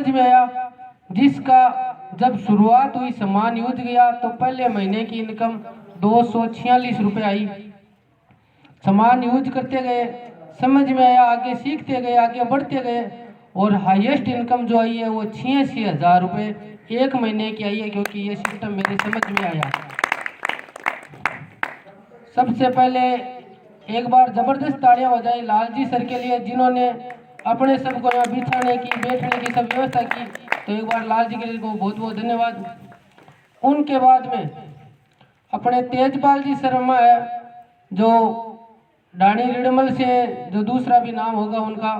में आया, जिसका जब शुरुआत हुई सामान यूज गया तो पहले महीने की इनकम 246 रुपये आई। सामान यूज करते गए, समझ में आया, आगे सीखते गए, आगे बढ़ते गए और हाईएस्ट इनकम जो आई है वो 86,000 रुपये एक महीने की आई है, क्योंकि ये सिस्टम मेरे समझ में आया। सबसे पहले एक बार जबरदस्त तालियां बजाई लालजी सर के लिए, जिन्होंने अपने सबको यहाँ बिठाने की, बैठने की सब व्यवस्था की। तो एक बार लालजी के लिए को बहुत बहुत धन्यवाद। उनके बाद में अपने तेजपाल जी शर्मा है, जो डाणी रिडमल से, जो दूसरा भी नाम होगा उनका,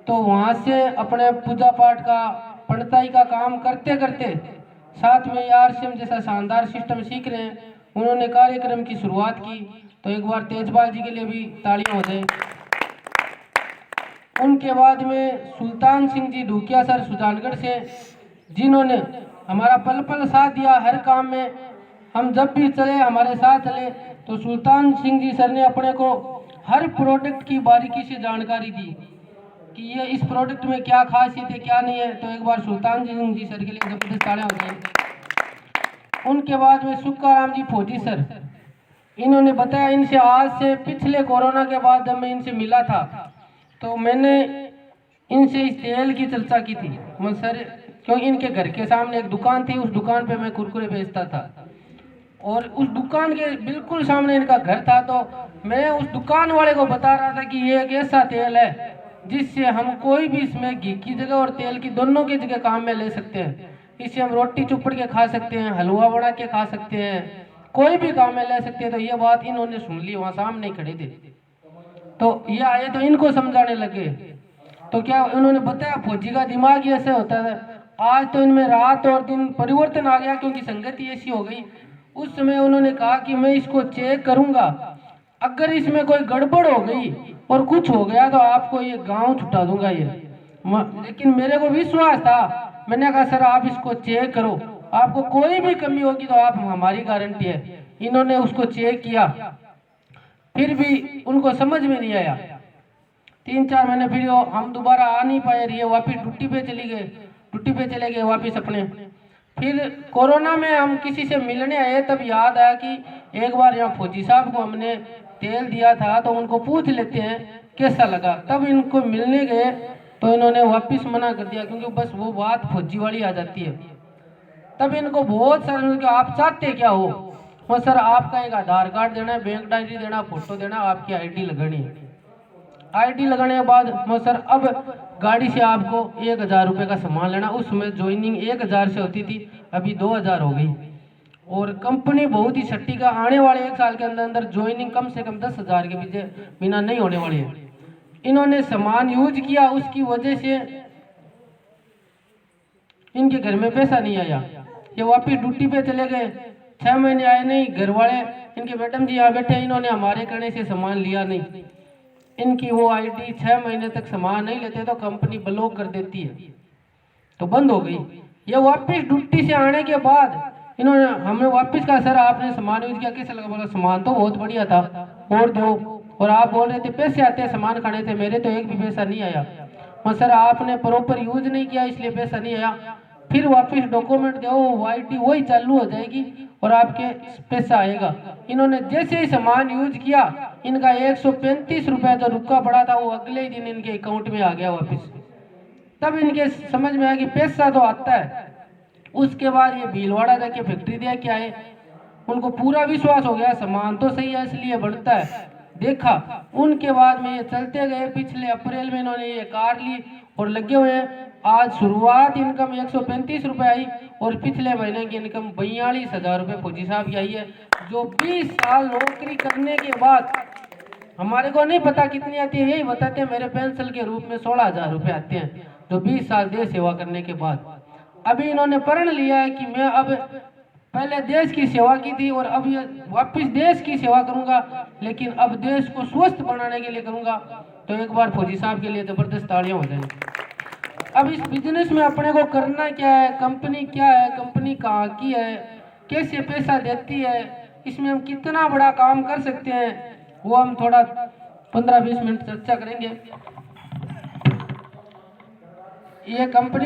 तो वहाँ से अपने पूजा पाठ का, पंडिताई का काम करते करते साथ में आरसीएम जैसा शानदार सिस्टम सीख रहे हैं। उन्होंने कार्यक्रम की शुरुआत की। तो एक बार तेजपाल जी के लिए भी तालियां हो जाए। उनके बाद में सुल्तान सिंह जी ढूकिया सर सुजानगढ़ से, जिन्होंने हमारा पल पल साथ दिया हर काम में। हम जब भी चले हमारे साथ चले। तो सुल्तान सिंह जी सर ने अपने को हर प्रोडक्ट की बारीकी से जानकारी दी कि ये इस प्रोडक्ट में क्या खासियत है, क्या नहीं है। तो एक बार सुल्तान सिंह जी सर के लिए जबरदस्त तालियां हो जाए। उनके बाद में सुक्काराम जी फौजी सर, इन्होंने बताया, इनसे आज से पिछले कोरोना के बाद जब मैं इनसे मिला था तो मैंने इनसे इस तेल की चर्चा की थी। मैं सर, क्योंकि इनके घर के सामने एक दुकान थी, उस दुकान पे मैं कुरकुरे बेचता था और उस दुकान के बिल्कुल सामने इनका घर था। तो मैं उस दुकान वाले को बता रहा था कि ये एक ऐसा तेल है जिससे हम कोई भी इसमें घी की जगह और तेल की दोनों की जगह काम में ले सकते हैं। इससे हम रोटी चुपड़ के खा सकते हैं, हलवा बना के खा सकते हैं, कोई भी काम में ले सकते हैं। तो ये बात इन्होंने सुन ली, वहाँ सामने खड़े थे। तो ये आए तो इनको समझाने लगे। तो क्या उन्होंने बताया, फौजी का दिमाग ऐसे होता है। आज तो इनमें रात और दिन परिवर्तन आ गया, क्योंकि संगति ऐसी हो गई। उस समय उन्होंने कहा कि मैं इसको चेक करूंगा, अगर इसमें कोई गड़बड़ हो गई और कुछ हो गया तो आपको ये गांव छुटा दूंगा ये। लेकिन मेरे को विश्वास था। मैंने कहा सर आप इसको चेक करो, आपको कोई भी कमी होगी तो आप, हमारी गारंटी है। इन्होंने उसको चेक किया, फिर भी उनको समझ में नहीं आया। 3-4 महीने फिर हम दोबारा आ नहीं पाए, ये वापिस ड्यूटी पे चले गए वापिस अपने। फिर कोरोना में हम किसी से मिलने आए, तब याद आया कि एक बार यहाँ फौजी साहब को हमने तेल दिया था, तो उनको पूछ लेते हैं कैसा लगा। तब इनको मिलने गए तो इन्होंने वापिस मना कर दिया, क्योंकि बस वो बात फौजी वाली आ जाती है। तब इनको बहुत सारे, आप चाहते क्या हो? वो सर आपका एक आधार कार्ड देना है, बैंक डायरी देना, फोटो देना, आपकी आईडी लगानी है। आईडी लगाने के बाद वो सर अब गाड़ी से आपको 1,000 रुपये का सामान लेना। उस समय ज्वाइनिंग 1,000 से होती थी, अभी 2,000 हो गई। और कंपनी बहुत ही सट्टी का, आने वाले 1 साल के अंदर अंदर ज्वाइनिंग कम से कम 10,000 के बिना नहीं होने वाली है। इन्होंने सामान यूज किया, उसकी वजह से इनके घर में पैसा नहीं आया। ये वापिस ड्यूटी पे चले गए, 6 महीने आए नहीं। घर वाले इनके मैडम जी यहाँ बैठे, इन्होंने हमारे कहने से सामान लिया नहीं। इनकी वो आईडी 6 महीने तक सामान नहीं लेते तो कंपनी ब्लॉक कर देती है, तो बंद हो गई। ये वापिस ड्यूटी से आने के बाद इन्होंने हमें वापिस कहा सर आपने सामान यूज किया, कैसा लगा? बोला सामान तो बहुत बढ़िया था, और दो। और आप बोल रहे थे पैसे आते हैं सामान खाने से, मेरे तो एक भी पैसा नहीं आया। और सर आपने प्रॉपर यूज नहीं किया इसलिए पैसा नहीं आया। फिर वापिस डॉक्यूमेंट दो, वो आईडी वही चालू हो जाएगी और आपके पैसा आएगा। इन्होंने जैसे ही सामान यूज किया, इनका 135 रुपया जो रुका पड़ा था वो अगले ही दिन इनके अकाउंट में आ गया वापिस। तब इनके समझ में आया कि पैसा तो आता है। उसके बाद ये भीलवाड़ा जाके फैक्ट्री दिया क्या है, उनको पूरा विश्वास हो गया सामान तो सही है इसलिए बढ़ता है। देखा, उनके बाद में ये चलते गए। पिछले अप्रैल में इन्होंने ये कार ली और लगे हुए हैं। आज शुरुआत इनकम 135 रुपये आई और पिछले महीने की इनकम 42,000 रुपये फौजी साहब की आई है। जो 20 साल नौकरी करने के बाद, हमारे को नहीं पता कितनी आती है, यही बताते हैं मेरे पेंशन के रूप में 16,000 रुपये आते हैं, जो 20 साल देश सेवा करने के बाद। अभी इन्होंने प्रण लिया है कि मैं अब, पहले देश की सेवा की थी और अब ये वापिस देश की सेवा करूंगा, लेकिन अब देश को स्वस्थ बनाने के लिए करूंगा। तो एक बार फौजी साहब के लिए जबरदस्त तालियां हो जाएंगी। अब इस बिजनेस में अपने को करना क्या है, कंपनी क्या है, कंपनी कहाँ की है, कैसे पैसा देती है, इसमें हम कितना बड़ा काम कर सकते हैं, वो हम थोड़ा 15-20 मिनट चर्चा करेंगे। ये कंपनी